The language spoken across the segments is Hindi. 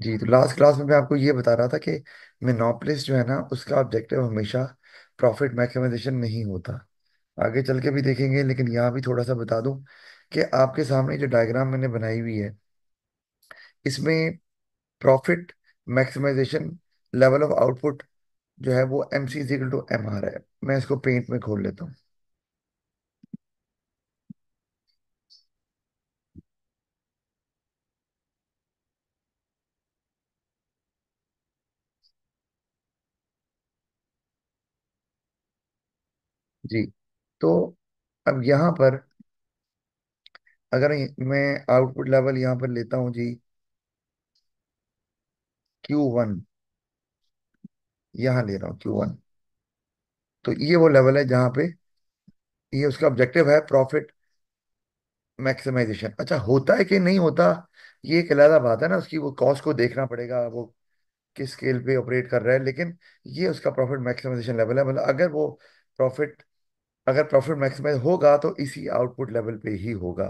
जी, तो लास्ट क्लास में मैं आपको ये बता रहा था कि मोनोपोलिस्ट जो है ना, उसका ऑब्जेक्टिव हमेशा प्रॉफिट मैक्सिमाइजेशन नहीं होता। आगे चल के भी देखेंगे, लेकिन यहाँ भी थोड़ा सा बता दूं कि आपके सामने जो डायग्राम मैंने बनाई हुई है, इसमें profit maximisation level of output जो है वो M C is equal to M R है। मैं इसको पेंट में खोल लेता हूँ। जी, तो अब यहाँ पर अगर मैं आउटपुट लेवल यहाँ पर लेता हूँ जी, Q1, यहाँ ले रहा हूँ Q1। तो ये वो लेवल है जहाँ पे ये उसका ऑब्जेक्टिव है प्रॉफिट मैक्सिमाइजेशन। अच्छा, होता है कि नहीं होता, ये एक अलग बात है ना, उसकी वो कॉस्ट को देखना पड़ेगा, वो किस स्केल पे ऑपरेट कर रहा है। लेकिन ये उसका प्रॉफिट मैक्सिमाइजेशन लेवल है। मतलब प्रॉफिट अगर प्रॉफिट मैक्सिमाइज होगा तो इसी आउटपुट लेवल पे ही होगा,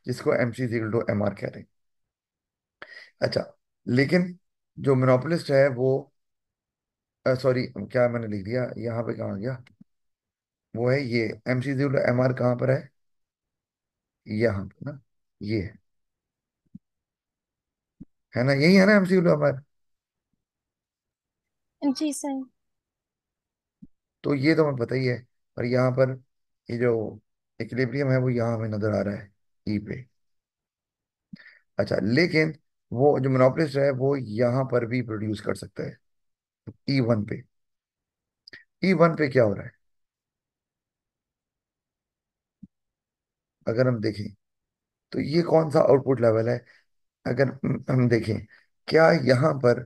जिसको M C equal to M R कह रहे हैं। अच्छा, लेकिन जो मोनोपोलिस्ट है वो, सॉरी, क्या मैंने लिख दिया यहाँ पे, कहाँ गया, वो है ये M C equal to M R. कहाँ पर है? यहाँ पे ना, ये है ना, यही है ना M C equal to M R. जी सर। तो ये तो हमें पता ही है। और यहाँ पर ये जो इक्विलिब्रियम है वो यहाँ हमें नजर आ रहा है, ई पे। अच्छा, लेकिन वो जो मोनोपोलिस्ट है वो यहाँ पर भी प्रोड्यूस कर सकता है, E1 पे। E1 पे क्या हो रहा है अगर हम देखें, तो ये कौन सा आउटपुट लेवल है? अगर हम देखें, क्या यहाँ पर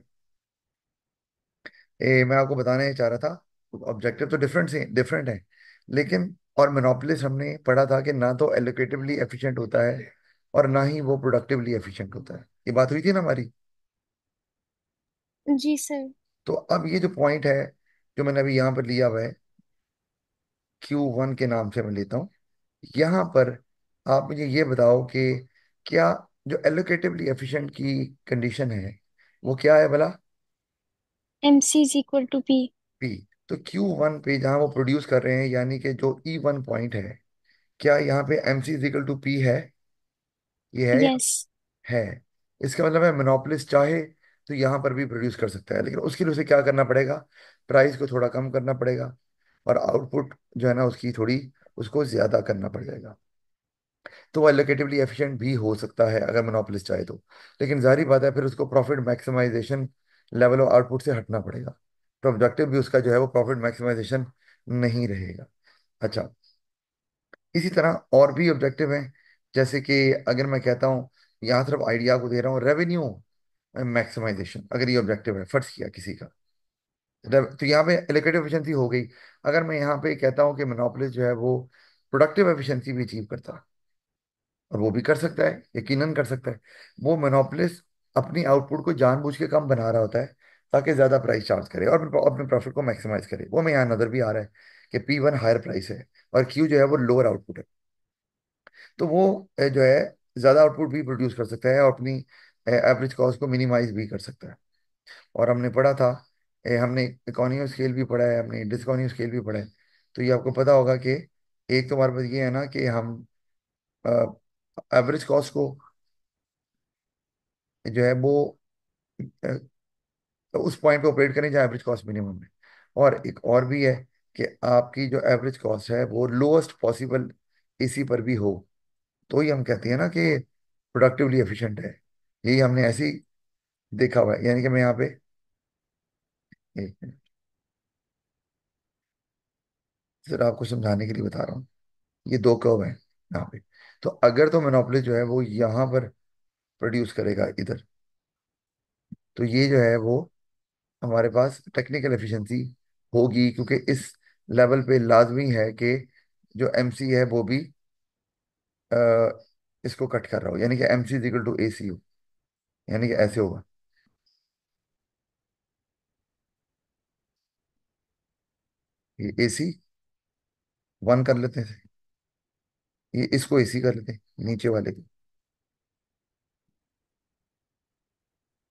मैं आपको बताने चाह रहा था, ऑब्जेक्टिव तो डिफरेंट है, लेकिन और मोनोपोलिस्ट हमने पढ़ा था कि ना तो एलोकेटिवली एफिशिएंट होता है और ना ही वो प्रोडक्टिवली एफिशिएंट होता है। ये बात हुई थी ना हमारी। जी सर। तो अब ये जो पॉइंट है जो मैंने अभी यहाँ पर लिया हुआ है, Q1 के नाम से मैं लेता हूँ, यहाँ पर आप मुझे ये बताओ कि क्या जो एलोकेटिवली एफिशिएंट की कंडीशन है वो क्या है भला? M C is equal to P. P. तो Q1 पे जहाँ वो प्रोड्यूस कर रहे हैं, यानी कि जो E1 पॉइंट है, क्या यहाँ पे M C is equal to P है? ये है या यस। है? इसका मतलब है मोनोपोलिस्ट चाहे तो यहाँ पर भी प्रोड्यूस कर सकता है, लेकिन उसके लिए उसे क्या करना पड़ेगा? प्राइस को थोड़ा कम करना पड़ेगा, और आउटपुट जो है ना उसकी थोड़ी, उसको ज्यादा करना पड़ जाएगा। तो वो एलोकेटिवली एफिशिएंट भी हो सकता है अगर मोनोपोलिस्ट चाहे तो। लेकिन जाहिर बात है फिर उसको profit maximisation level of output से हटना पड़ेगा। तो ऑब्जेक्टिव भी उसका जो है वो प्रॉफिट मैक्सिमाइजेशन नहीं रहेगा। अच्छा, इसी तरह और भी ऑब्जेक्टिव हैं। जैसे कि अगर मैं कहता हूँ, यहाँ सिर्फ आइडिया को दे रहा हूँ, रेवेन्यू मैक्सिमाइजेशन अगर ये ऑब्जेक्टिव है, फर्ज किया किसी का, तो यहाँ पे एलोकेटिव एफिशिएंसी हो गई। अगर मैं यहाँ पे कहता हूँ कि मोनोपोलिस्ट जो है वो प्रोडक्टिव एफिशिएंसी भी अचीव करता, और वो भी कर सकता है, यकीनन कर सकता है। वो मोनोपोलिस्ट अपनी आउटपुट को जानबूझ के कम बना रहा होता है ताकि ज्यादा प्राइस चार्ज करे और अपने प्रॉफिट को मैक्सिमाइज करे। वो हमें यहाँ नजर भी आ रहा है कि P1 हायर प्राइस है और Q जो है वो लोअर आउटपुट है। तो वो जो है ज्यादा आउटपुट भी प्रोड्यूस कर सकता है और अपनी एवरेज कॉस्ट को मिनिमाइज भी कर सकता है। और हमने पढ़ा था, हमने इकोनॉमी स्केल भी पढ़ा है, हमने डिस्कोनॉमी स्केल भी पढ़ा है। तो ये आपको पता होगा कि एक तो हमारे पास ये है ना कि हम एवरेज कॉस्ट को जो है वो उस पॉइंट पे ऑपरेट करें जहाँ एवरेज कॉस्ट मिनिमम है। और एक और भी है कि आपकी जो एवरेज कॉस्ट है वो लोएस्ट पॉसिबल इसी पर भी हो। तो ही हम कहते हैं ना कि प्रोडक्टिवली एफिशिएंट है। यही हमने ऐसे ही देखा हुआ है। यानी कि मैं यहाँ पे एक मिनट, जरा आपको समझाने के लिए बता रहा हूँ। ये दो कर्व हैं यहाँ पे। तो अगर तो मोनोपोली जो है वो यहाँ पर प्रोड्यूस करेगा इधर, तो ये जो है वो हमारे पास टेक्निकल एफिशिएंसी होगी, क्योंकि इस लेवल पे लाजमी है कि जो एमसी है वो भी अ, इसको कट कर रहा हो, यानी कि एमसी इज इक्वल टू ए सी हो। यानी कि ऐसे होगा, ये ए सी वन कर लेते हैं, ये इसको ए सी कर लेते हैं नीचे वाले को।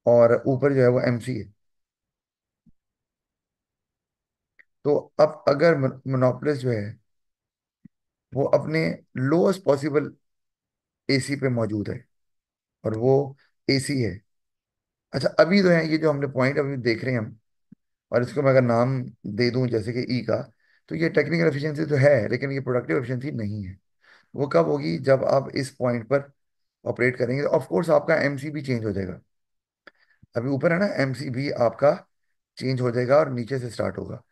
और ऊपर जो है वो एमसी है। तो अब अगर मोनोपोलिस्ट जो है वो अपने लोएस्ट पॉसिबल एसी पे मौजूद है, और वो एसी है। अच्छा, अभी तो है ये जो हमने पॉइंट अभी देख रहे हैं हम, और इसको मैं अगर नाम दे दूं जैसे कि ई का, तो ये टेक्निकल एफिशिएंसी तो है, लेकिन ये प्रोडक्टिव एफिशिएंसी नहीं है। वो कब होगी? जब आप इस पॉइंट पर ऑपरेट करेंगे, तो ऑफ कोर्स आपका एमसी भी चेंज हो जाएगा। अभी ऊपर है ना, एमसी भी आपका चेंज हो जाएगा और नीचे से स्टार्ट होगा।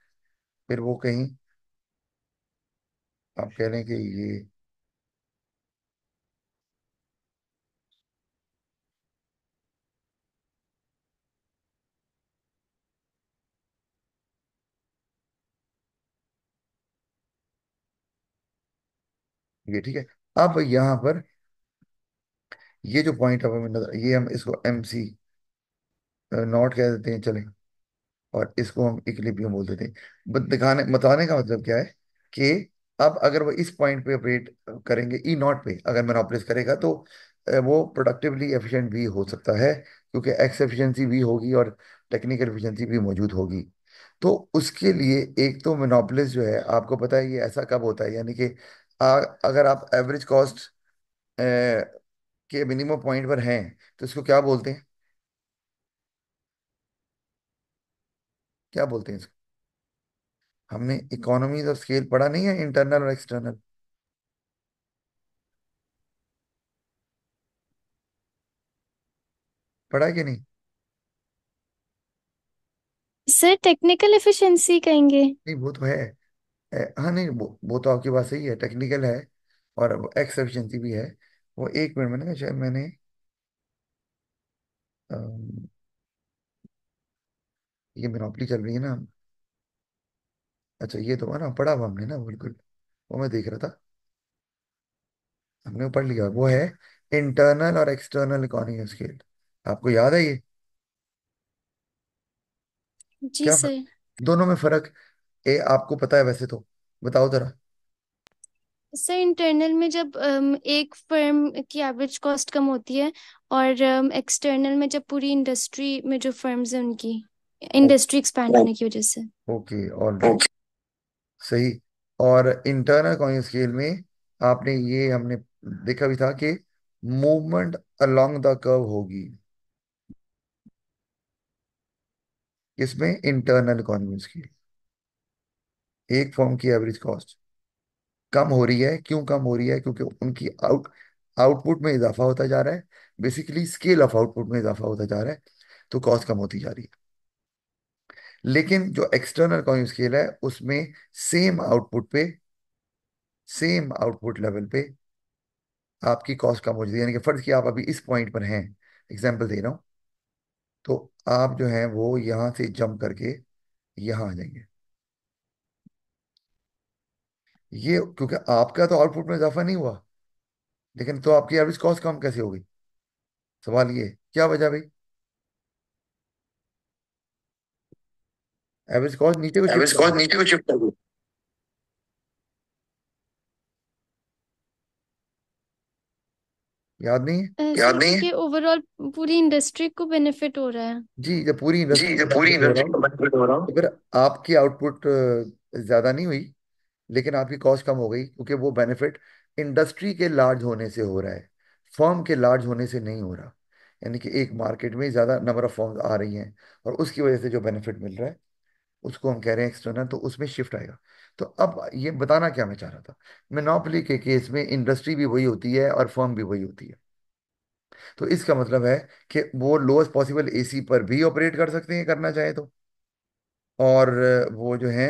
फिर वो कहीं, आप कह रहे हैं कि ये ठीक है। अब यहाँ पर ये जो पॉइंट अब हमें नजर, ये हम इसको एमसी नॉट कह देते हैं, चलें। और इसको हम इक्विलिब्रियम बोल देते हैं। दिखाने बताने का मतलब क्या है कि अब अगर वो इस पॉइंट पे ऑपरेट करेंगे, ई नॉट पे अगर मोनोपोलिस करेगा, तो वो प्रोडक्टिवली एफिशिएंट भी हो सकता है, क्योंकि एक्स एफिशिएंसी भी होगी और टेक्निकल एफिशिएंसी भी मौजूद होगी। तो उसके लिए एक तो मोनोपोलिस जो है, आपको पता है ये ऐसा कब होता है, यानी कि अगर आप एवरेज कॉस्ट के मिनिमम पॉइंट पर हैं, तो इसको क्या बोलते हैं? क्या बोलते हैं इसको? हमने इकोनॉमीज ऑफ स्केल पढ़ा नहीं है, इंटरनल और एक्सटर्नल? पढ़ा है कि नहीं? सर टेक्निकल एफिशिएंसी कहेंगे? नहीं, वो तो है। हाँ, नहीं, वो तो आपकी बात सही है, टेक्निकल है और एक्स एफिशिएंसी भी है। वो एक मिनट में ना, शायद मैंने अम, ये मोनोपोली चल रही है ना। अच्छा, ये तो है ना, पढ़ा हुआ हमने ना, बिल्कुल। वो मैं देख रहा था, हमने वो पढ़ लिया। वो है इंटरनल और एक्सटर्नल इकोनॉमी ऑफ स्केल। आपको याद है ये? जी क्या सर। दोनों में फर्क आपको पता है वैसे तो? बताओ जरा। सर इंटरनल में जब एक फर्म की एवरेज कॉस्ट कम होती है, और एक्सटर्नल में जब पूरी इंडस्ट्री में जो फर्म्स हैं उनकी इंडस्ट्री एक्सपैंड होने की वजह से। ओके, और सही। और इंटरनल इकोनॉमी स्केल में आपने ये हमने देखा भी था कि मूवमेंट अलोंग द कर्व होगी। इसमें इंटरनल इकोनॉमी स्केल, एक फॉर्म की एवरेज कॉस्ट कम हो रही है। क्यों कम हो रही है? क्योंकि उनकी आउटपुट में इजाफा होता जा रहा है। बेसिकली स्केल ऑफ आउटपुट में इजाफा होता जा रहा है, तो कॉस्ट कम होती जा रही है। लेकिन जो एक्सटर्नल इकोनॉमी स्केल है, उसमें सेम आउटपुट पे, सेम आउटपुट लेवल पे आपकी कॉस्ट कम हो जाती है। यानी कि फर्ज किया आप अभी इस पॉइंट पर हैं, एग्जांपल दे रहा हूँ, तो आप जो है वो यहाँ से जंप करके यहाँ आ जाएंगे। ये क्योंकि आपका तो आउटपुट में इजाफा नहीं हुआ, लेकिन तो आपकी एवरेज कॉस्ट कम कैसे हो गई? सवाल ये है, क्या वजह भाई? एवरेज कॉस्ट नीचे को शिफ्ट एवरेज कर कॉस्ट गई। नीचे को शिफ्ट कर दो। याद नहीं है? याद नहीं है कि ओवरऑल पूरी इंडस्ट्री को बेनिफिट हो रहा है। जी, जब पूरी इंडस्ट्री जी, को जब पूरी बेनिफिट हो रहा इंडस्ट्री हो, को बेनिफिट हो रहा हो। तो फिर आपकी आउटपुट ज्यादा नहीं हुई, लेकिन आपकी कॉस्ट कम हो गई, क्योंकि वो बेनिफिट इंडस्ट्री के लार्ज होने से हो रहा है, फर्म के लार्ज होने से नहीं हो रहा। यानी कि एक मार्केट में ज्यादा नंबर ऑफ फर्म्स आ रही हैं, और उसकी वजह से जो बेनिफिट मिल रहा है, उसको हम कह रहे हैं एक्सटर्नल, तो उसमें शिफ्ट आएगा। तो अब ये बताना क्या मैं चाह रहा था, मोनोपोली के केस में इंडस्ट्री भी वही होती है और फर्म भी वही होती है। तो इसका मतलब है कि वो लोएस्ट पॉसिबल एसी पर भी ऑपरेट कर सकते हैं, करना चाहे तो। और वो जो है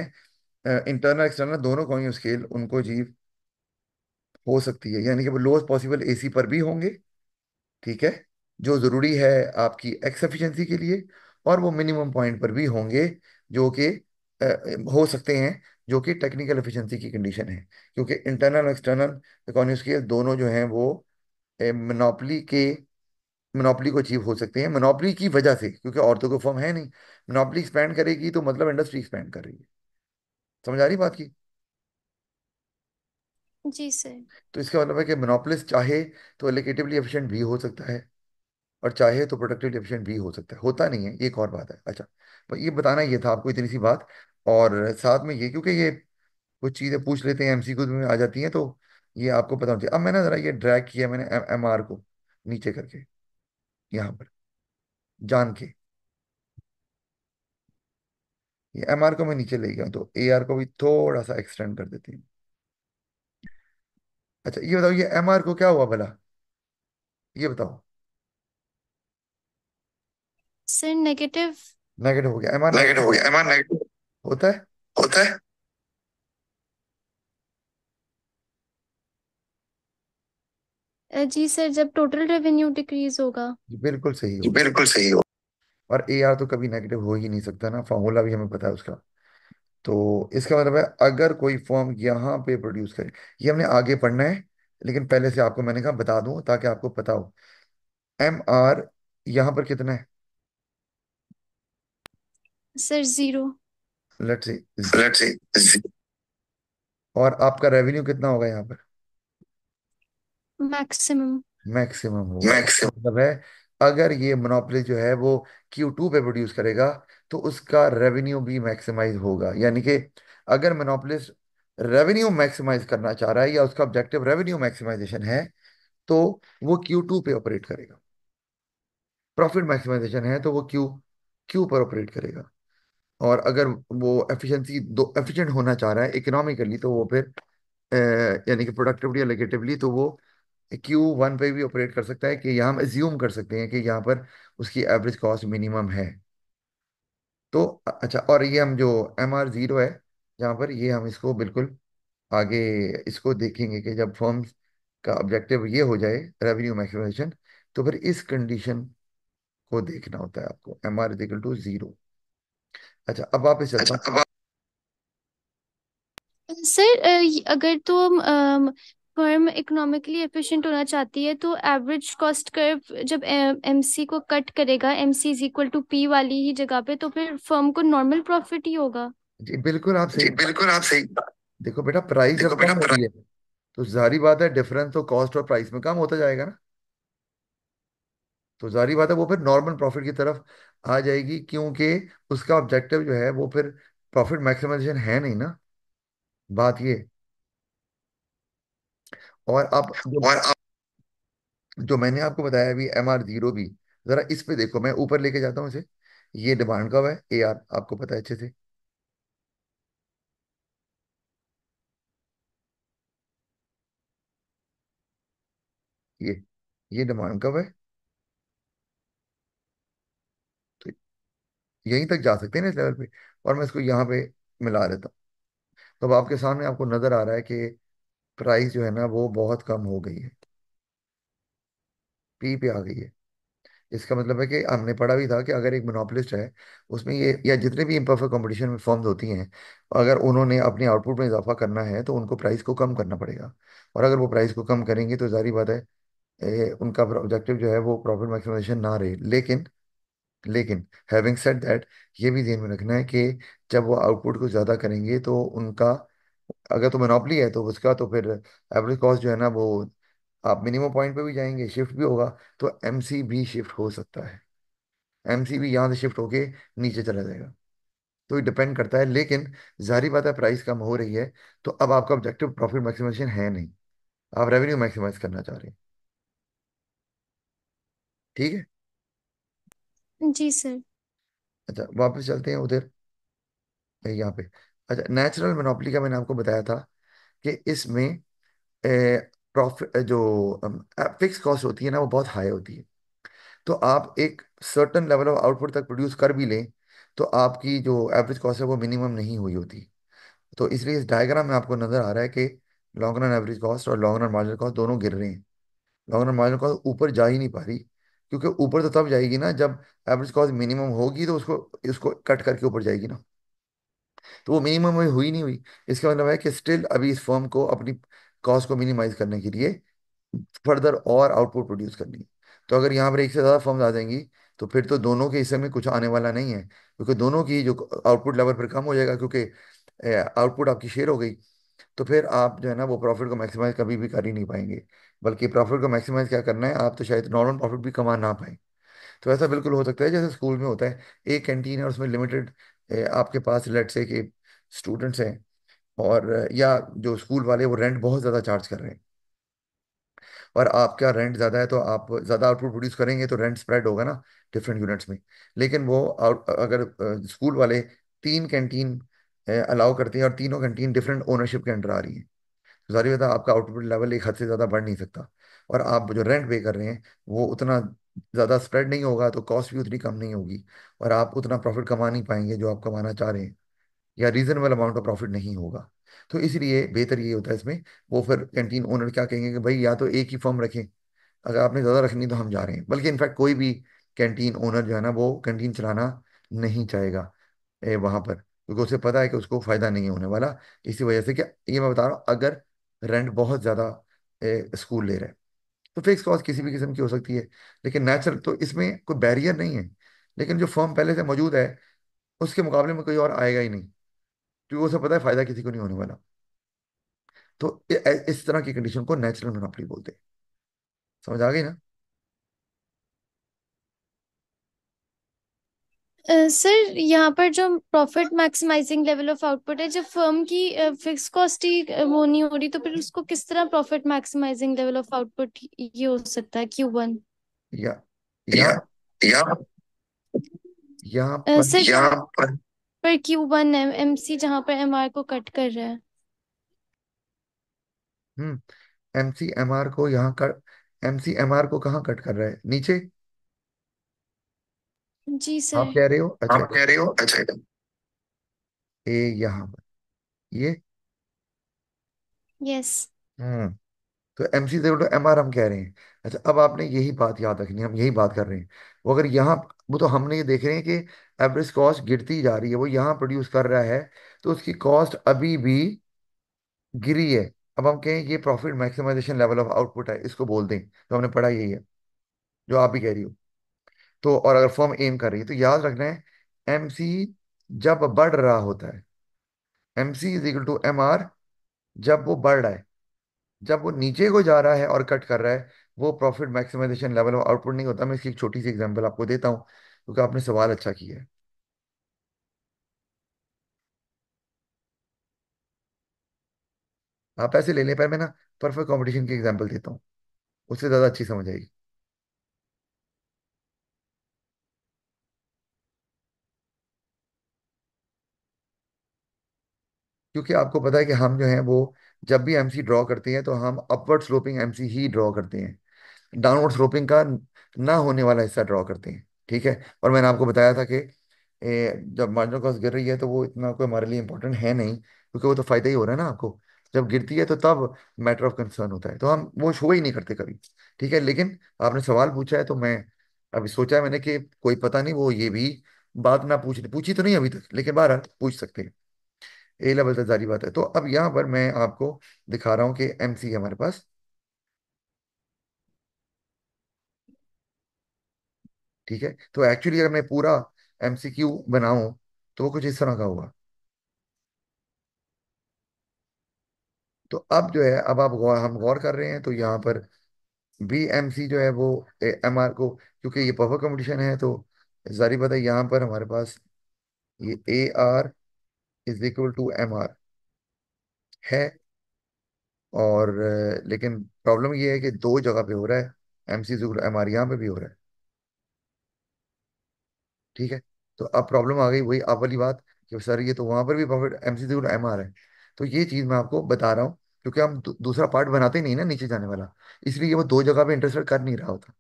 इंटरनल एक्सटर्नल दोनों इकोनॉमी स्केल उनको जी हो सकती है, यानी कि वो लोएस्ट पॉसिबल एसी पर भी होंगे, ठीक है, जो जरूरी है आपकी एक्स एफिशिएंसी के लिए। और वो मिनिमम पॉइंट पर भी होंगे, जो कि हो सकते हैं, जो कि टेक्निकल एफिशिएंसी की कंडीशन है। क्योंकि इंटरनल और एक्सटर्नल इकोनॉमी स्केल दोनों जो हैं वो मोनोपोली को अचीव हो सकते हैं, मोनोपोली की वजह से, क्योंकि और तो कोई फर्म है नहीं। मोनोपोली एक्सपैंड करेगी तो मतलब इंडस्ट्री एक्सपैंड कर रही है। समझ आ रही बात की? जी सर। तो इसका मतलब है कि मोनोपोलिस्ट चाहे तो एलोकेटिवली एफिशिएंट भी हो सकता है, और चाहे तो प्रोडक्टिव एफिशिएंट भी हो सकता है, होता नहीं है, ये एक और बात है। अच्छा, तो ये बताना ये था आपको, इतनी सी बात। और साथ में ये, क्योंकि ये कुछ चीज़ें पूछ लेते हैं एमसीक्यू में आ जाती हैं, तो ये आपको पता होना चाहिए। अब मैंने जरा ये ड्रैग किया मैंने एमआर को नीचे करके, यहाँ पर जान के, ये एमआर को मैं नीचे ले गया हूं, तो एआर को भी थोड़ा सा एक्सटेंड कर देते हैं। अच्छा ये बताओ, ये एमआर को क्या हुआ भला, ये बताओ। Sir negative. नेगेटिव हो गया, एमआर नेगेटिव नेगेटिव हो गया, एम आर नेगेटिव होता है। होता है। जी सर, जब टोटल रेवेन्यू डिक्रीज होगा। जी बिल्कुल सही जी होगा। बिल्कुल सही हो। और एआर तो कभी नेगेटिव हो ही नहीं सकता ना, फॉर्मूला भी हमें पता है उसका। तो इसका मतलब है अगर कोई फर्म यहाँ पे प्रोड्यूस करे, ये हमने आगे पढ़ना है, लेकिन पहले से आपको मैंने कहा बता दूं ताकि आपको पता हो। एम आर यहाँ पर कितना है, sir zero. Let's see. Let's see. और आपका रेवेन्यू कितना होगा यहाँ पर, मैक्सिमम। मैक्सिमम होगा। इसका मैक्सिमम। मतलब है अगर ये मोनोपोली जो है वो Q2 पे प्रोड्यूस करेगा, तो उसका रेवेन्यू भी मैक्सिमाइज होगा। यानी कि अगर मोनोपोलिस्ट रेवेन्यू मैक्सिमाइज करना चाह रहा है, या उसका ऑब्जेक्टिव रेवेन्यू मैक्सिमाइजेशन है, तो वो Q2 पे ऑपरेट करेगा। प्रॉफिट मैक्सिमाइजेशन है तो वो क्यू पर ऑपरेट करेगा। और अगर वो एफिशिएंसी दो एफिशिएंट होना चाह रहा है इकोनॉमिकली, तो वो फिर यानी कि प्रोडक्टिविटी एलोकेटिवली, तो वो Q1 पे भी ऑपरेट कर सकता है। कि यहाँ हम एज्यूम कर सकते हैं कि यहाँ पर उसकी एवरेज कॉस्ट मिनिमम है। तो अच्छा, और ये हम जो MR0 है यहाँ पर, ये हम इसको बिल्कुल आगे इसको देखेंगे कि जब फर्म्स का ऑब्जेक्टिव ये हो जाए रेवेन्यू मैक्सिमाइजेशन, तो फिर इस कंडीशन को देखना होता है आपको, MR = 0। अच्छा अब वापस चलता अच्छा हूँ। अब सर, अगर तो फर्म इकोनॉमिकली एफिशिएंट होना चाहती है तो एवरेज कॉस्ट कर्व जब एमसी को कट करेगा, MC is equal to P वाली ही जगह पे, तो फिर फर्म को नॉर्मल प्रॉफिट ही होगा। जी बिल्कुल आप सही। जी बिल्कुल आप सही। देखो बेटा, प्राइस जब देखो कम बेटा हो रही है, तो जारी बात है डिफरेंस तो कॉस्ट और प्राइस में कम होता जाएगा ना। तो जारी बात है वो फिर नॉर्मल प्रॉफिट की तरफ आ जाएगी, क्योंकि उसका ऑब्जेक्टिव जो है वो फिर प्रॉफिट मैक्सिमाइजेशन है नहीं ना, बात ये। और अब जो और आप जो मैंने आपको बताया अभी MR0 भी, जरा इस पे देखो, मैं ऊपर लेके जाता हूँ इसे। ये डिमांड कब है, AR आपको पता है अच्छे से। ये ये डिमांड कब है, तो यहीं तक जा सकते हैं ना इस लेवल पे। और मैं इसको यहाँ पे मिला देता हूँ, तो अब आपके सामने आपको नजर आ रहा है कि प्राइस जो है ना वो बहुत कम हो गई है, पी पे आ गई है। इसका मतलब है कि हमने पढ़ा भी था कि अगर एक मोनोपोलिस्ट है, उसमें ये या जितने भी इम्परफेक्ट कंपटीशन में फर्म्स होती हैं, अगर उन्होंने अपने आउटपुट में इजाफा करना है तो उनको प्राइस को कम करना पड़ेगा। और अगर वो प्राइस को कम करेंगे तो जारी बात है उनका ऑब्जेक्टिव जो है वो प्रॉफिट मैक्सिमाइजेशन ना रहे। लेकिन लेकिन हैविंग सेड दैट, ये भी ध्यान में रखना है कि जब वो आउटपुट को ज़्यादा करेंगे तो उनका, अगर तो मोनोपोली है तो उसका तो फिर एवरेज कॉस्ट जो है ना वो, आप मिनिमम पॉइंट पे भी जाएंगे, शिफ्ट भी होगा, तो एमसी भी शिफ्ट हो सकता है। एमसी भी यहाँ से शिफ्ट होके नीचे चला जाएगा। तो ये डिपेंड करता है, लेकिन जाहिर बात है प्राइस कम हो रही है, तो अब आपका ऑब्जेक्टिव प्रॉफिट मैक्सिमाइजेशन है नहीं, आप रेवेन्यू मैक्सिमाइज करना चाह रहे हैं। ठीक है। जी सर। अच्छा वापस चलते हैं उधर, यहाँ पे। अच्छा, नेचुरल मोनोपोली का मैंने आपको बताया था कि इसमें प्रॉफिट जो फिक्स कॉस्ट होती है ना वो बहुत हाई होती है। तो आप एक सर्टन लेवल ऑफ आउटपुट तक प्रोड्यूस कर भी लें, तो आपकी जो एवरेज कॉस्ट है वो मिनिमम नहीं हुई होती। तो इसलिए इस डायग्राम में आपको नजर आ रहा है कि लॉन्ग रन एवरेज कॉस्ट और लॉन्ग रन मार्जिनल कॉस्ट दोनों गिर रहे हैं। लॉन्ग रन मार्जिनल कॉस्ट ऊपर जा ही नहीं पा रही, क्योंकि ऊपर तो तब जाएगी ना जब एवरेज कॉस्ट मिनिमम होगी, तो उसको उसको कट करके ऊपर जाएगी ना। तो वो मिनिमम में हुई नहीं हुई। इसका मतलब है कि स्टिल अभी इस फर्म को अपनी कॉस्ट को मिनिमाइज करने के लिए फर्दर और आउटपुट प्रोड्यूस करनी है। तो अगर यहाँ पर एक से ज़्यादा फर्म्स आ जाएंगी, तो फिर तो दोनों के हिस्से में कुछ आने वाला नहीं है, क्योंकि दोनों की जो आउटपुट लेवल पर कम हो जाएगा, क्योंकि आउटपुट आपकी शेयर हो गई। तो फिर आप जो है ना वो प्रॉफिट को मैक्सिमाइज कभी भी कर ही नहीं पाएंगे। बल्कि प्रॉफिट को मैक्सिमाइज क्या करना है, आप तो शायद नॉर्मल प्रॉफिट भी कमा ना पाए। तो ऐसा बिल्कुल हो सकता है जैसे स्कूल में होता है, एक कैंटीन है और उसमें लिमिटेड आपके पास लेट से कि स्टूडेंट्स हैं, और या जो स्कूल वाले वो रेंट बहुत ज़्यादा चार्ज कर रहे हैं, और आपका रेंट ज़्यादा है तो आप ज़्यादा आउटपुट प्रोड्यूस करेंगे तो रेंट स्प्रेड होगा ना डिफरेंट यूनिट्स में। लेकिन वो अगर स्कूल वाले तीन कैंटीन अलाउ करते हैं और तीनों कैंटीन डिफरेंट ओनरशिप के अंडर आ रही है, तो जाहिर बात है आपका आउटपुट लेवल एक हद से ज़्यादा बढ़ नहीं सकता, और आप जो रेंट पे कर रहे हैं वो उतना ज़्यादा स्प्रेड नहीं होगा, तो कॉस्ट भी उतनी कम नहीं होगी, और आप उतना प्रॉफिट कमा नहीं पाएंगे जो आप कमाना चाह रहे हैं, या रीजनेबल अमाउंट ऑफ प्रॉफिट नहीं होगा। तो इसलिए बेहतर ये होता है इसमें, वो फिर कैंटीन ओनर क्या कहेंगे कि भाई या तो एक ही फर्म रखें, अगर आपने ज़्यादा रखनी तो हम जा रहे हैं, बल्कि इनफैक्ट कोई भी कैंटीन ओनर जो है ना वो कैंटीन चलाना नहीं चाहेगा वहां पर, क्योंकि उसे पता है कि उसको फायदा नहीं होने वाला। इसी वजह से, क्या ये मैं बता रहा हूँ, अगर रेंट बहुत ज़्यादा स्कूल ले रहा है तो फिक्स कॉस्ट किसी भी किस्म की हो सकती है, लेकिन नेचुरल तो इसमें कोई बैरियर नहीं है। लेकिन जो फर्म पहले से मौजूद है उसके मुकाबले में कोई और आएगा ही नहीं, क्योंकि उसे पता है फायदा किसी को नहीं होने वाला। तो इस तरह की कंडीशन को नेचुरल मोनोपोली बोलते हैं। समझ आ गई ना? सर, यहाँ पर जो profit maximising level of output है, जब फर्म की फिक्स कॉस्ट ही वो नहीं हो रही, तो फिर उसको किस तरह profit maximising level of output ये हो सकता है, Q1? या यहाँ या यहाँ पर सर, यहाँ पर Q1 है, MC जहाँ पर MR को कट कर रहा है। MCMR को यहाँ कर, MCMR को कहाँ कट कर रहा है, नीचे? जी आप सर। कह रहे हो, अच्छा। आप कह रहे हो, अच्छा। ए यहाँ पर, ये। यस। हम्म तो MC से उल्टा MR हम कह रहे हैं। अच्छा, अब आपने यही बात याद रखनी है, हम यही बात कर रहे हैं। वो अगर यहाँ, वो तो हमने ये देख रहे हैं कि एवरेज कॉस्ट गिरती जा रही है, वो यहाँ प्रोड्यूस कर रहा है, तो उसकी कॉस्ट अभी भी गिरी है। अब हम कहें ये profit maximisation level of output है, इसको बोल दें, तो हमने पढ़ा यही है जो आप भी कह रही हो। तो और अगर फर्म एम कर रही है तो याद रखना है, MC जब बढ़ रहा होता है, MC = MR, जब वो बढ़ रहा है, जब वो नीचे को जा रहा है और कट कर रहा है, वो profit maximisation level of output नहीं होता। मैं इसकी एक छोटी सी एग्जांपल आपको देता हूँ, क्योंकि आपने सवाल अच्छा किया है। आप ऐसे ले लें, पर मैं ना परफेक्ट कंपटीशन की एग्जांपल देता हूँ, उससे ज़्यादा अच्छी समझ आएगी। क्योंकि आपको पता है कि हम जो है वो जब भी MC ड्रॉ करते हैं तो हम अपवर्ड स्लोपिंग MC ही ड्रॉ करते हैं, डाउनवर्ड स्लोपिंग का ना होने वाला हिस्सा ड्रॉ करते हैं। ठीक है, और मैंने आपको बताया था कि जब मार्जिनल कॉस्ट गिर रही है तो वो इतना कोई हमारे लिए इंपॉर्टेंट है नहीं, क्योंकि वो तो फायदा ही हो रहा है ना आपको। जब गिरती है तो तब मैटर ऑफ कंसर्न होता है, तो हम वो शो ही नहीं करते कभी। ठीक है, लेकिन आपने सवाल पूछा है तो मैं अभी सोचा है मैंने कि कोई पता नहीं वो ये भी बात ना पूछ, पूछी तो नहीं अभी तक, लेकिन बहरहाल पूछ सकते हैं। A लेवल तक जारी बात है। तो अब यहाँ पर मैं आपको दिखा रहा हूँ कि MC है हमारे पास। ठीक है, तो एक्चुअली अगर मैं पूरा MCQ बनाऊं तो वो कुछ इस तरह का होगा। तो अब जो है, अब आप हम गौर कर रहे हैं तो यहाँ पर BMC जो है वो MR को, क्योंकि ये पावर कंपटीशन है तो जारी बात है यहाँ पर हमारे पास ये AR = MR है। और लेकिन प्रॉब्लम ये है कि दो जगह पे हो रहा है, MC = MR यहाँ पे भी हो रहा है। ठीक है, तो अब प्रॉब्लम आ गई वही अब वाली बात, कि सर ये तो वहां पर भी प्रॉफिट MC = MR है। तो ये चीज मैं आपको बता रहा हूँ, क्योंकि हम दूसरा पार्ट बनाते नहीं ना नीचे जाने वाला, इसलिए वो दो जगह पे इंटरसेक्ट कर नहीं रहा होता।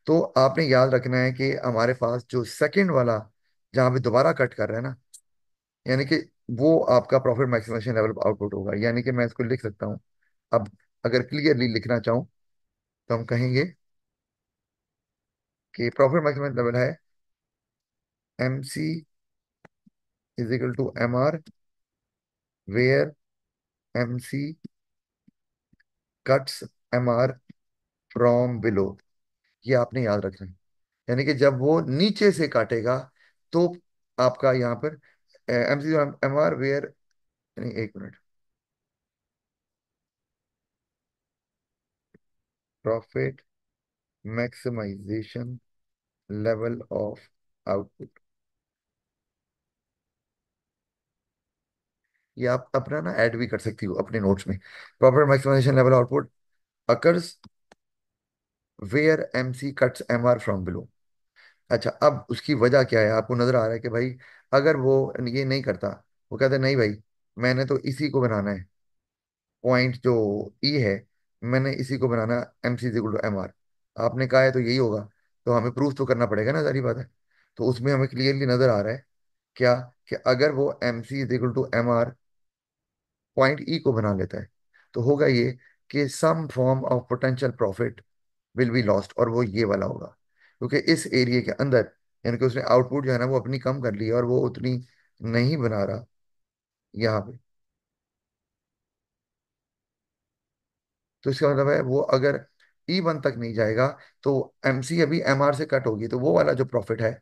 तो आपने याद रखना है कि हमारे पास जो सेकंड वाला जहाँ पे दोबारा कट कर रहा है ना, यानी कि वो आपका प्रॉफिट मैक्सिमेशन लेवल आउटपुट होगा। यानी कि मैं इसको लिख सकता हूँ अब, अगर क्लियरली लिखना चाहूँ तो हम कहेंगे कि प्रॉफिट मैक्सिमम लेवल है MC = MR, where MC cuts MR from below. ये आपने याद रखना है, यानी कि जब वो नीचे से काटेगा तो आपका यहाँ पर MC = MR वेयर, नहीं एक minute, profit maximisation level of output. ये आप अपना ना ऐड भी कर सकती हो अपने नोट्स में। Profit maximisation level output occurs where MC cuts MR from below. अच्छा, अब उसकी वजह क्या है? आपको नजर आ रहा है कि भाई अगर वो ये नहीं करता, वो कहते नहीं भाई, मैंने तो इसी को बनाना है, पॉइंट जो ई है, मैंने इसी को बनाना, M C equal to M R, आपने कहा है तो यही होगा, तो हमें प्रूफ तो करना पड़ेगा ना, सारी बात है। तो उसमें हमें क्लियरली नजर आ रहा है क्या, कि अगर वो M C is equal to M R point E को बना लेता है, तो होगा ये कि some form of potential profit will be lost, और वो ये वाला होगा, क्योंकि इस एरिया के अंदर, यानी कि उसने आउटपुट जो है ना वो अपनी कम कर ली है, और वो उतनी नहीं बना रहा यहाँ पे। तो इसका मतलब है वो अगर ई वन तक नहीं जाएगा, तो एमसी अभी एमआर से कट होगी, तो वो वाला जो प्रॉफिट है,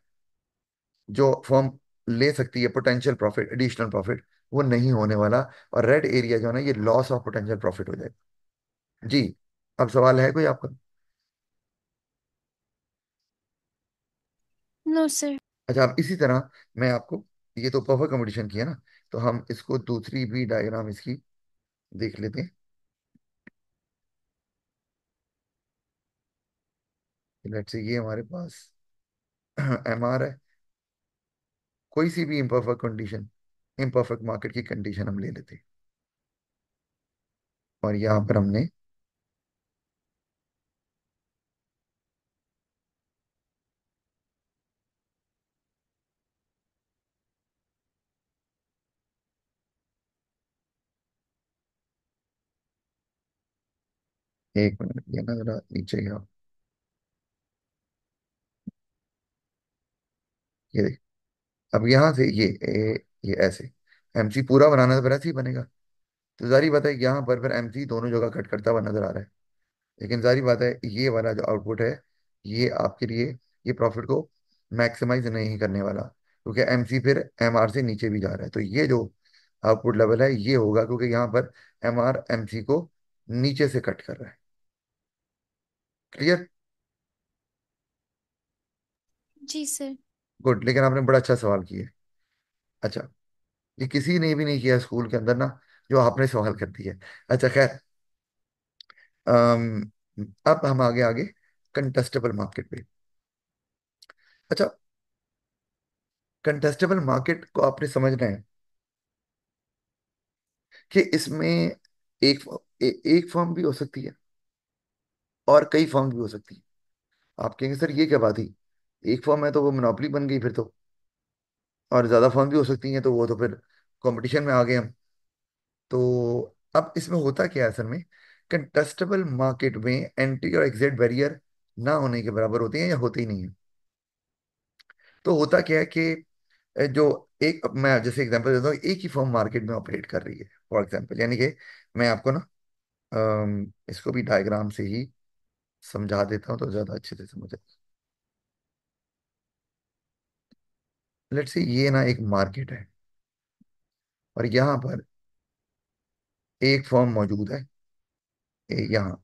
जो फर्म ले सकती है पोटेंशियल प्रॉफिट, एडिशनल प्रॉफिट, वो नहीं होने वाला। और रेड एरिया जो है ना, ये लॉस ऑफ पोटेंशियल प्रॉफिट हो जाएगा। जी। अब सवाल है कोई आपका? No sir. अच्छा, अब इसी तरह मैं आपको, ये तो परफेक्ट कंपटीशन की है ना, तो हम इसको दूसरी भी डायग्राम इसकी देख लेते हैं। लेट्स से ये हमारे पास एम आर है, कोई सी भी इम्परफेक्ट कंडीशन, इम्परफेक्ट मार्केट की कंडीशन हम ले लेते हैं, और यहाँ पर हमने, एक मिनट ये ना जरा नीचे गया, ये देख। अब यहाँ से ये ऐसे एमसी पूरा बनाना है तो फिर ऐसे ही बनेगा। तो जारी बात है यहाँ पर फिर एमसी दोनों जगह कट करता हुआ नजर आ रहा है, लेकिन जारी बात है ये वाला जो आउटपुट है, ये आपके लिए, ये प्रॉफिट को मैक्सिमाइज नहीं करने वाला, क्योंकि एमसी फिर एमआर से नीचे भी जा रहा है। तो ये जो आउटपुट लेवल है ये होगा, क्योंकि यहाँ पर एमआर एमसी को नीचे से कट कर रहा है। क्लियर? जी सर। गुड। लेकिन आपने बड़ा अच्छा सवाल किया है। अच्छा, ये किसी ने भी नहीं किया स्कूल के अंदर ना, जो आपने सवाल कर दिया है। अच्छा खैर, अम, अब हम आगे कंटेस्टेबल मार्केट पे। अच्छा, कंटेस्टेबल मार्केट को आपने समझना है कि इसमें एक फर्म भी हो सकती है और कई फर्म भी हो सकती है। आप कहेंगे सर ये क्या बात ही, एक फर्म है तो वो मोनोपोली बन गई फिर तो, और ज्यादा फर्म भी हो सकती हैं तो वो तो फिर कंपटीशन में आ गए हम। तो अब इसमें होता क्या है असल में, कंटेस्टेबल मार्केट में एंट्री और एग्जिट बैरियर ना होने के बराबर होते हैं या होते ही नहीं है। तो होता क्या है कि जो एक, अब मैं जैसे एग्जांपल देता हूँ, एक ही फर्म मार्केट में ऑपरेट कर रही है, फॉर एग्जांपल, यानी कि मैं आपको ना इसको भी डायग्राम से ही समझा देता हूँ तो ज्यादा अच्छे से समझ आए। लेट्स से ये ना एक मार्केट है, और यहाँ पर एक फर्म मौजूद है, यहाँ,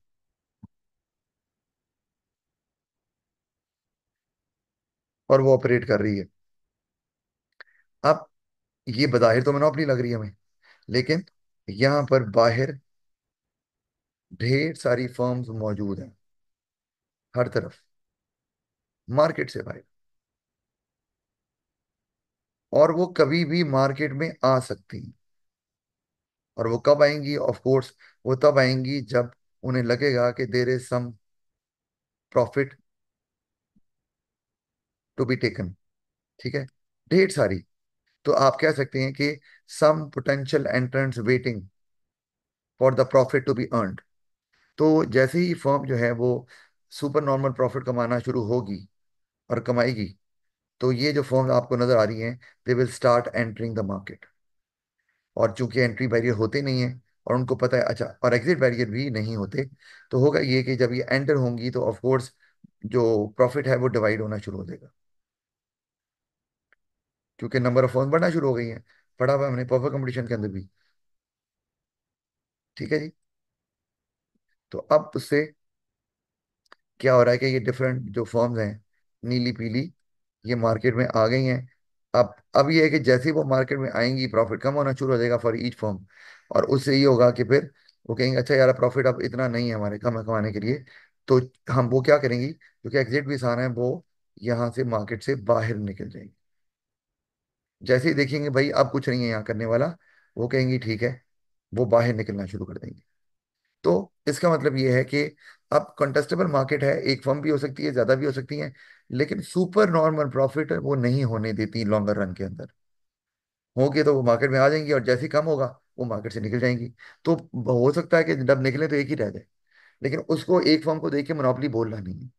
और वो ऑपरेट कर रही है। अब ये बज़ाहिर तो मोनोपोली लग रही है हमें, लेकिन यहाँ पर बाहर ढेर सारी फर्म्स मौजूद हैं, हर तरफ, मार्केट से बाहर, और वो कभी भी मार्केट में आ सकती हैं। और वो कब आएंगी? ऑफ कोर्स वो तब आएंगी जब उन्हें लगेगा कि there is some profit to be taken. ठीक है, ढेर सारी। तो आप कह सकते हैं कि some potential entrants waiting for the profit to be earned. तो जैसे ही फर्म जो है वो सुपर नॉर्मल प्रॉफिट कमाना शुरू होगी और कमाएगी, तो ये जो फर्म आपको नजर आ रही हैं, they will start entering the market. और चूंकि एंट्री बैरियर होते नहीं है, और उनको पता है, अच्छा, और एग्जिट बैरियर भी नहीं होते, तो होगा ये कि जब ये एंटर होंगी तो ऑफ कोर्स जो प्रॉफिट है वो डिवाइड होना शुरू हो जाएगा, क्योंकि नंबर ऑफ फर्म बढ़ना शुरू हो गई है। पढ़ा हुआ है हमने परफेक्ट कंपटीशन के अंदर भी। ठीक है जी। तो अब उससे क्या हो रहा है कि ये डिफरेंट जो फर्म्स हैं, नीली पीली, ये मार्केट में आ गई हैं। अब ये है कि जैसे ही वो मार्केट में आएंगी प्रॉफिट कम होना शुरू हो जाएगा फॉर ईच फर्म। और उससे ये होगा कि फिर वो कहेंगे अच्छा यार प्रॉफिट अब इतना नहीं है हमारे कम कमाने के लिए। तो हम वो क्या करेंगी, क्योंकि एग्जिट भी आसान है, वो यहाँ से मार्केट से बाहर निकल जाएंगे। जैसे ही देखेंगे भाई अब कुछ नहीं है यहाँ करने वाला, वो कहेंगी ठीक है, वो बाहर निकलना शुरू कर देंगे। तो इसका मतलब ये है कि अब कंटेस्टेबल मार्केट है, एक फर्म भी हो सकती है, ज्यादा भी हो सकती है, लेकिन सुपर नॉर्मल प्रॉफिट वो नहीं होने देती लॉन्गर रन के अंदर। होंगे तो वो मार्केट में आ जाएंगी, और जैसे ही कम होगा वो मार्केट से निकल जाएंगी। तो हो सकता है कि जब निकले तो एक ही रह जाए, लेकिन उसको एक फर्म को देख के मोनोपोली बोलना नहीं है।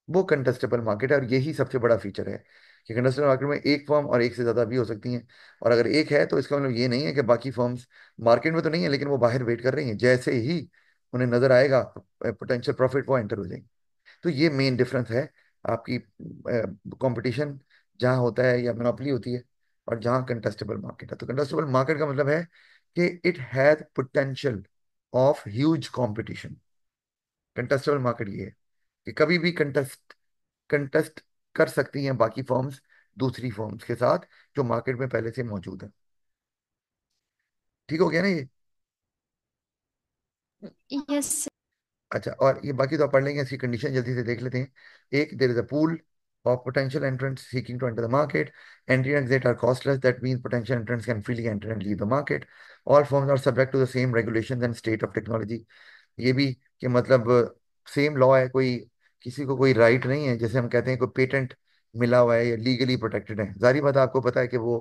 वो कंटेस्टेबल मार्केट है, और यही सबसे बड़ा फीचर है कि कंटेस्टेबल मार्केट में एक फर्म और एक से ज्यादा भी हो सकती हैं। और अगर एक है तो इसका मतलब ये नहीं है कि बाकी फर्म्स मार्केट में तो नहीं है लेकिन वो बाहर वेट कर रही हैं, जैसे ही उन्हें नजर आएगा पोटेंशियल प्रॉफिट वो एंटर हो जाएंगे। तो ये मेन डिफरेंस है आपकी कंपटीशन जहाँ होता है या मोनोपोली होती है, और जहाँ कंटेस्टेबल मार्केट है। तो कंटेस्टेबल मार्केट का मतलब है कि it has potential of huge competition. Contestable market ये है कि कभी भी कंटेस्ट कर सकती हैं बाकी फर्म्स दूसरी फर्म्स के साथ जो मार्केट में पहले से मौजूद है। ठीक हो गया ना ये? यस। अच्छा, और ये बाकी तो आप पढ़ लेंगे, इसकी कंडीशन जल्दी से देख लेते हैं। एक, there is a pool of potential entrants seeking to enter the market. Entry and exit are costless. That means potential entrants can freely enter and leave the market. All firms are subject to the same regulations and state of technology. ये भी कि मतलब सेम लॉ है, कोई किसी को कोई राइट नहीं है, जैसे हम कहते हैं कोई पेटेंट मिला हुआ है या लीगली प्रोटेक्टेड है। जारी बात है, आपको पता है कि वो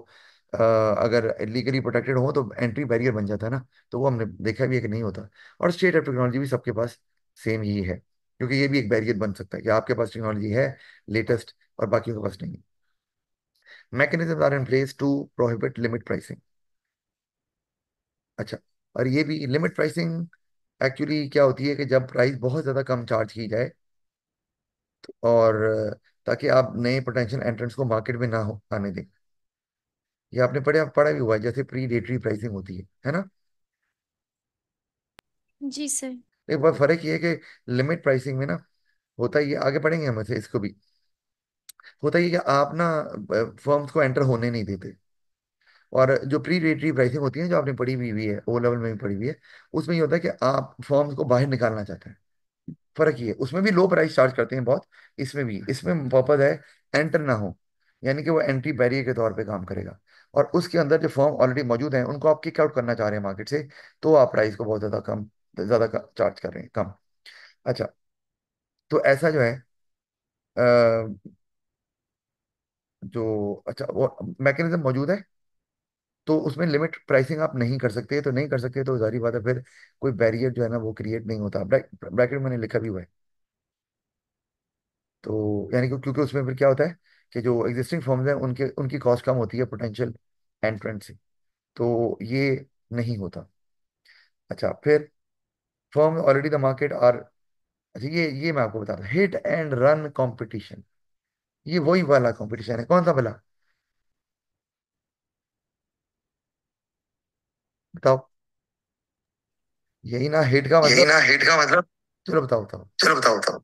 अगर लीगली प्रोटेक्टेड हो तो एंट्री बैरियर बन जाता है ना। तो वो हमने देखा भी है कि नहीं होता। और स्टेट ऑफ टेक्नोलॉजी भी सबके पास सेम ही है, क्योंकि ये भी एक बैरियर बन सकता है कि आपके पास टेक्नोलॉजी है लेटेस्ट और बाकियों के पास नहीं। Mechanism are in place to prohibit limit pricing. अच्छा, और ये भी लिमिट प्राइसिंग एक्चुअली क्या होती है कि जब प्राइस बहुत ज़्यादा कम चार्ज की जाए, और ताकि आप नए पोटेंशियल एंट्रेंट्स को मार्केट में ना हो आने दें। ये आपने पढ़ा पढ़ा भी हुआ है, जैसे प्रीडेटरी प्राइसिंग होती है ना। जी सर। एक बार फर्क ये है कि लिमिट प्राइसिंग में ना होता ही है, आगे पढ़ेंगे हम ऐसे इसको भी। होता ही है कि आप ना फर्म्स को एंटर होने नहीं देते। और जो प्रीडेटरी प्राइसिंग होती है जो आपने पढ़ी हुई है, ओ लेवल में भी पढ़ी हुई है, उसमें ये होता है कि आप फर्म्स को बाहर निकालना चाहते हैं। फर्क ये है, उसमें भी लो प्राइस चार्ज करते हैं बहुत, इसमें भी, इसमें पर्पज है एंटर ना हो, यानी कि वो एंट्री बैरियर के तौर पे काम करेगा। और उसके अंदर जो फर्म ऑलरेडी मौजूद है उनको आप किक आउट करना चाह रहे हैं मार्केट से, तो आप प्राइस को बहुत ज्यादा चार्ज कर रहे हैं कम। अच्छा, तो ऐसा जो है जो अच्छा वो मैकेनिज्म मौजूद है, तो उसमें लिमिट प्राइसिंग आप नहीं कर सकते, तो नहीं कर सकते तो जारी बात है फिर कोई बैरियर जो है ना वो क्रिएट नहीं होता। ब्रैकेट में मैंने लिखा भी हुआ है। तो यानी कि क्योंकि उसमें फिर क्या होता है कि जो एग्जिस्टिंग फर्म्स हैं उनके उनकी कॉस्ट कम होती है पोटेंशियल एंट्रेंट से, तो ये नहीं होता। अच्छा, फिर firm already the market are, अच्छा ये मैं आपको बता रहा हूँ, हिट एंड रन कंपटीशन। ये वही वाला कंपटीशन है, कौन सा वाला बताओ? यही ना हिट का यही मतलब। ना हिट का मतलब। चलो बताओ बताओ। चलो बताओ बताओ।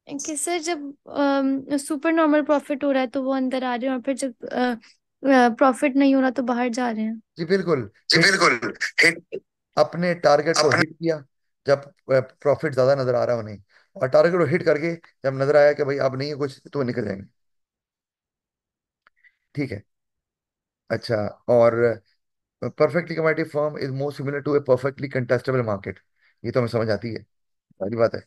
कि सर जब सुपर नॉर्मल प्रॉफिट हो रहा है तो वो अंदर आ रहे हैं, और फिर जब प्रॉफिट नहीं हो रहा तो बाहर जा रहे हैं। जी बिल्कुल। जी हिट, बिल्कुल। हिट। अपने टारगेट को अपने। हिट किया जब प्रॉफिट ज्यादा नजर आ रहा है उन्हें, और टारगेट को हिट करके जब नजर आया कि भाई अब नहीं है कुछ तो वो निकल जाएंगे। ठीक है। अच्छा, और perfectly competitive firm is more similar to a perfectly contestable market. ये तो हमें समझ आती है, सारी बात है।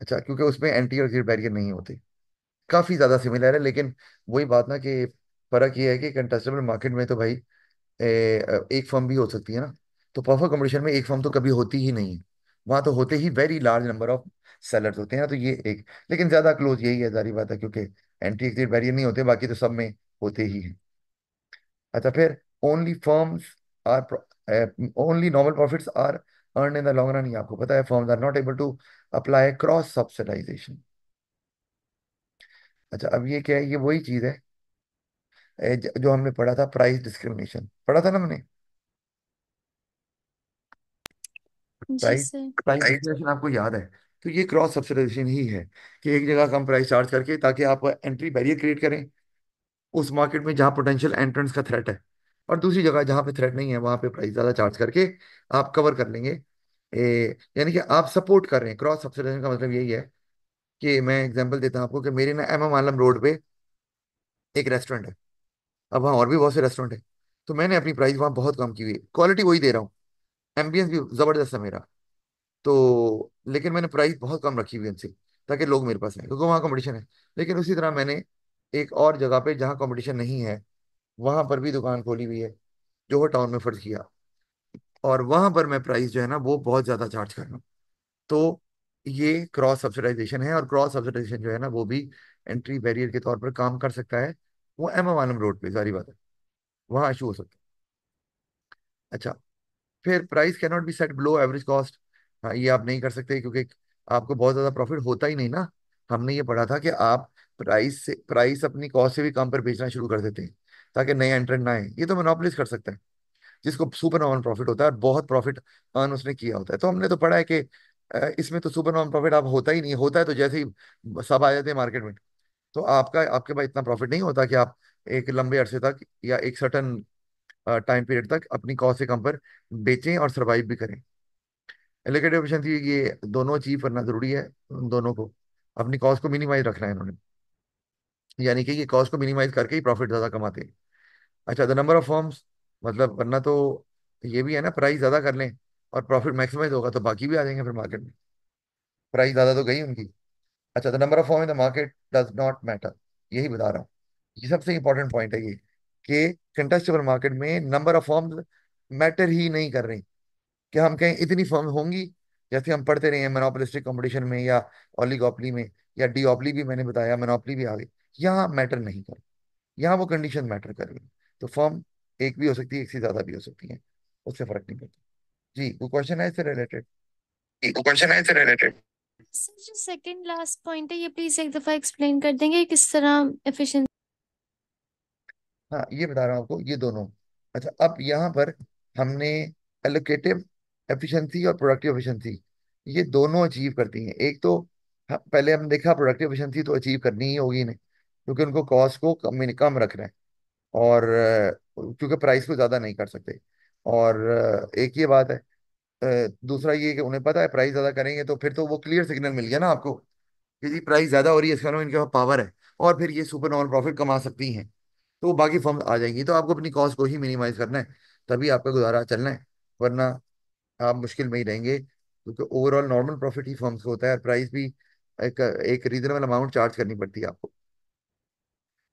अच्छा, क्योंकि उसमें एंटी और एग्जिट बैरियर नहीं होते, काफी ज्यादा सिमिलर है। लेकिन वही बात ना कि फर्क ये है कि कंटेस्टेबल मार्केट में तो भाई एक फर्म भी हो सकती है ना। तो परफेक्ट कंपटीशन में एक फर्म तो कभी होती ही नहीं है, वहां तो होते ही very large number of sellers होते हैं। तो ये एक, लेकिन ज्यादा क्लोज यही है, सारी बात है, क्योंकि एंटी एग्जिट बैरियर नहीं होते, बाकी तो सब में होते ही है। अच्छा, फिर only firms are only normal profits are earn in the long run. ये आपको पता है, firms are not able to apply cross subsidisation. अच्छा, अब ये क्या है, ये वही चीज है जो हमने पढ़ा था, प्राइस डिस्क्रिमिनेशन पढ़ा था ना हमने। जी प्राइस सर। प्राइस डिस्क्रिमिनेशन आपको याद है तो ये क्रॉस सब्सिडाइजेशन ही है, कि एक जगह कम प्राइस चार्ज करके ताकि आप एंट्री बैरियर क्रिएट करें उस मार्केट में जहां पोटेंशियल एंट्रेंस का थ्रेट है, और दूसरी जगह जहां पे थ्रेट नहीं है वहां पे प्राइस ज्यादा चार्ज करके आप कवर कर लेंगे। यानी कि आप सपोर्ट कर रहे हैं। क्रॉस सब्सिडाइजेशन का मतलब यही है कि मैं एग्जांपल देता हूं आपको कि मेरे ना एम एम आलम रोड पे एक रेस्टोरेंट है। अब वहाँ और भी बहुत से रेस्टोरेंट है, तो मैंने अपनी प्राइस वहाँ बहुत कम की हुई है, क्वालिटी वही दे रहा हूँ, एम्बियंस भी जबरदस्त है मेरा। तो लेकिन मैंने प्राइस बहुत कम रखी हुई है उनसे, ताकि लोग मेरे पास आए, क्योंकि वहाँ कंपटीशन है। लेकिन उसी तरह मैंने एक और जगह पे जहाँ कंपटीशन नहीं है वहां पर भी दुकान खोली हुई है, जोहर टाउन में फर्ज किया, और वहां पर मैं प्राइस जो है ना वो बहुत ज्यादा चार्ज कर रहा हूँ। तो ये क्रॉस सब्सिडाइजेशन है, और क्रॉस सब्सिडाइजेशन जो है ना वो भी एंट्री बैरियर के तौर पर काम कर सकता है। वो एम एम आलम रोड पे सारी बात है, वहाँ इशू हो सकता है। अच्छा, फिर price cannot be set below average cost. हाँ, ये आप नहीं कर सकते, क्योंकि आपको बहुत ज्यादा प्रॉफिट होता ही नहीं ना। हमने ये पढ़ा था कि आप प्राइस अपनी कॉस्ट से भी कम पर बेचना शुरू कर देते हैं, ताकि नए एंट्रेंट ना आए। ये तो मोनोपोलिस्ट कर सकता है, जिसको सुपर नॉन प्रॉफिट होता है और बहुत प्रॉफिट अर्न उसने किया होता है। तो हमने तो पढ़ा है कि इसमें तो सुपर नॉन प्रॉफिट आप होता ही नहीं, होता है तो जैसे ही सब आ जाते हैं मार्केट में, तो आपके पास इतना प्रॉफिट नहीं होता कि आप एक लंबे अरसे तक या एक सर्टन टाइम पीरियड तक अपनी कॉस्ट से कम पर बेचें और सर्वाइव भी करें। एलोकेटिव एफिशिएंसी, ये दोनों अचीव करना जरूरी है। उन दोनों को अपनी कॉस्ट को मिनिमाइज रखना है इन्होंने, यानी कि ये कॉस्ट को मिनिमाइज करके ही प्रॉफिट ज्यादा कमाते हैं। अच्छा, द नंबर ऑफ फर्म्स, मतलब वरना तो ये भी है ना, प्राइस ज्यादा कर लें और प्रॉफिट मैक्सिमाइज होगा तो बाकी भी आ जाएंगे फिर मार्केट में। प्राइस ज्यादा तो गई उनकी। अच्छा, the number of firm in the market does not matter, यही बता रहा हूँ। ये सबसे इंपॉर्टेंट पॉइंट है ये, कि कंटेस्टेबल मार्केट में नंबर ऑफ फर्म्स मैटर ही नहीं कर रही। कि हम कहें इतनी फर्म होंगी, जैसे हम पढ़ते रहे हैं मोनोपोलिस्टिक कंपटीशन में या ओलिगोपली में या डीओपली भी मैंने बताया, मोनोपली भी आ गई। यहाँ मैटर नहीं कर, यहाँ वो कंडीशन मैटर कर रही है। तो फर्म एक भी हो सकती है, एक से ज्यादा भी हो सकती है, उससे फर्क नहीं पड़ता। जी, कोई क्वेश्चन है इससे रिलेटेड? क्वेश्चन है इससे रिलेटेड। सर जो सेकंड लास्ट पॉइंट है ये प्लीज एक दफा एक्सप्लेन कर देंगे किस तरह एफिशिएंसी। हाँ, ये बता रहा हूँ आपको, ये दोनों। अच्छा, अब यहाँ पर हमने एलोकेटिव एफिशिएंसी और प्रोडक्टिव एफिशिएंसी, ये दोनों अचीव करती हैं। एक तो पहले हमने देखा प्रोडक्टिव एफिशिएंसी तो अचीव करनी ही होगी इन्हें, क्योंकि उनको कॉस्ट को कम कम रखना है, और क्योंकि प्राइस को ज्यादा नहीं कर सकते। और एक ये बात है। दूसरा ये कि उन्हें पता है प्राइस ज्यादा करेंगे तो फिर तो वो क्लियर सिग्नल मिल गया ना आपको, कि जी प्राइस ज्यादा हो रही है, इसका मतलब इनके पास पावर है, और फिर ये सुपर नॉर्मल प्रॉफिट कमा सकती हैं। तो वो बाकी फर्म आ जाएंगी। तो आपको अपनी कॉस्ट को ही मिनिमाइज करना है, तभी आपका गुजारा चलना है, वरना आप मुश्किल में ही रहेंगे। क्योंकि ओवरऑल नॉर्मल प्रॉफिट ही फर्म्स को होता है, प्राइस भी एक रीजनेबल अमाउंट चार्ज करनी पड़ती है आपको।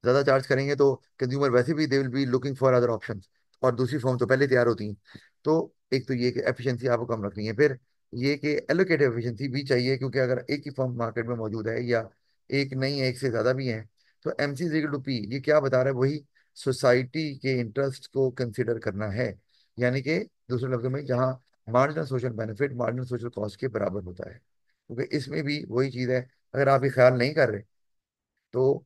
ज्यादा चार्ज करेंगे तो कंज्यूमर वैसे भी they will be looking for other options, और दूसरी फॉर्म तो पहले तैयार होती हैं। तो एक तो ये कि एफिशिएंसी आपको कम रखनी है, फिर ये कि एलोकेटिव एफिशिएंसी भी चाहिए, क्योंकि अगर एक ही फर्म मार्केट में मौजूद है या एक नहीं है, एक से ज्यादा भी है, तो M C equal to P, ये क्या बता रहा है? वही सोसाइटी के इंटरेस्ट को कंसिडर करना है। यानी कि दूसरे लफ्जों में, जहाँ marginal social benefit marginal social cost के बराबर होता है, क्योंकि इसमें भी वही चीज है। अगर आप ये ख्याल नहीं कर रहे तो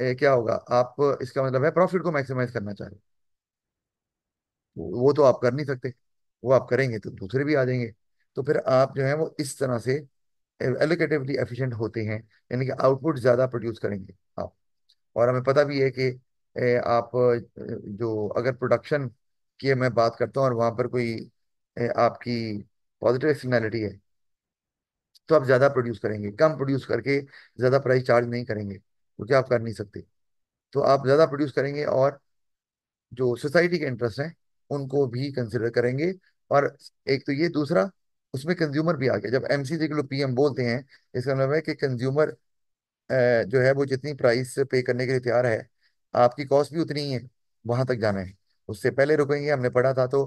क्या होगा? आप, इसका मतलब है प्रॉफिट को मैक्सिमाइज करना चाह रहे हो, वो तो आप कर नहीं सकते। वो आप करेंगे तो दूसरे भी आ जाएंगे। तो फिर आप जो है वो इस तरह से एलोकेटिवली एफिशिएंट होते हैं, यानी कि आउटपुट ज्यादा प्रोड्यूस करेंगे आप। और हमें पता भी है कि आप जो अगर प्रोडक्शन की मैं बात करता हूँ और वहां पर कोई आपकी पॉजिटिव एक्सटर्नैलिटी है, तो आप ज्यादा प्रोड्यूस करेंगे। कम प्रोड्यूस करके ज्यादा प्राइस चार्ज नहीं करेंगे, क्योंकि आप कर नहीं सकते। तो आप ज्यादा प्रोड्यूस करेंगे, और जो सोसाइटी के इंटरेस्ट हैं उनको भी कंसिडर करेंगे। और एक तो ये, दूसरा उसमें कंज्यूमर भी आ गया। जब एमसीजी के लोग पीएम बोलते हैं, इसका मतलब है कि कंज्यूमर जो है वो जितनी प्राइस पे करने के लिए तैयार है, आपकी कॉस्ट भी उतनी ही है, वहां तक जाना है, उससे पहले रुकेंगे। हमने पढ़ा था, तो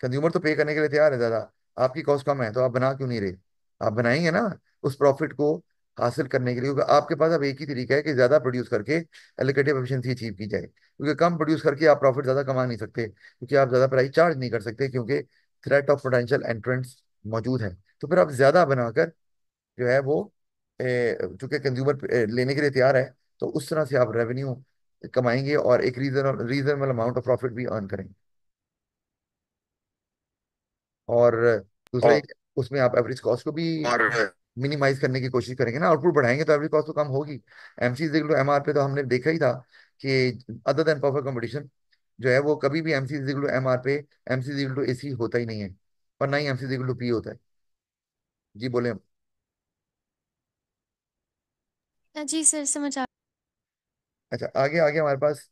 कंज्यूमर तो पे करने के लिए तैयार है ज्यादा, आपकी कॉस्ट कम है, तो आप बना क्यों नहीं रहे? आप बनाएंगे ना उस प्रॉफिट को हासिल करने के लिए, क्योंकि आपके पास अब एक ही तरीका है कि ज्यादा प्रोड्यूस करके एलोकेटिव एफिशिएंसी अचीव की जाए। क्योंकि कम प्रोड्यूस करके आप प्रॉफिट ज्यादा कमा नहीं सकते, क्योंकि आप ज्यादा प्राइस चार्ज नहीं कर सकते, क्योंकि थ्रेट ऑफ पोटेंशियल एंट्रेंट्स मौजूद है। तो फिर आप ज्यादा बनाकर जो है वो, चूंकि कंज्यूमर लेने के लिए तैयार है, तो उस तरह से आप रेवेन्यू कमाएंगे और एक रीजनेबल अमाउंट ऑफ प्रॉफिट भी अर्न करेंगे। और दूसरा और एक, उसमें आप एवरेज कॉस्ट को भी और मिनिमाइज करने की कोशिश करेंगे ना, आउटपुट बढ़ाएंगे तो एवरेज कॉस्ट तो कम होगी। एमसी इक्वल टू एमआर पे तो हमने देखा ही था कि अदर देन परफेक्ट कंपटीशन जो है वो कभी भी एमसी इक्वल टू एमआर पे, एमसी इक्वल टू एसी होता ही नहीं है, और ना ही एमसी इक्वल टू पी होता है। जी बोले हम। जी सर, समझ आ। अच्छा, आगे आगे हमारे पास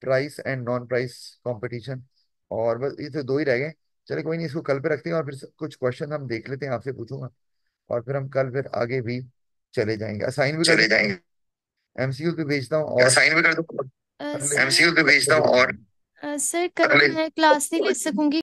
price and non price competition, और बस ये तो दो ही रह गए। चलिए कोई नहीं, इसको कल पे रखते हैं, और फिर कुछ क्वेश्चन हम देख लेते हैं, आपसे पूछूंगा, और फिर हम कल फिर आगे भी चले जाएंगे। असाइन भी कर चले दूंगा, जाएंगे। एमसीक्यू भी भेजता हूँ, और साइन भी कर दो। कल सर एक एमसीयू पे भेजता हूँ, देखते और हैं। सर कल मैं क्लास नहीं ले सकूंगी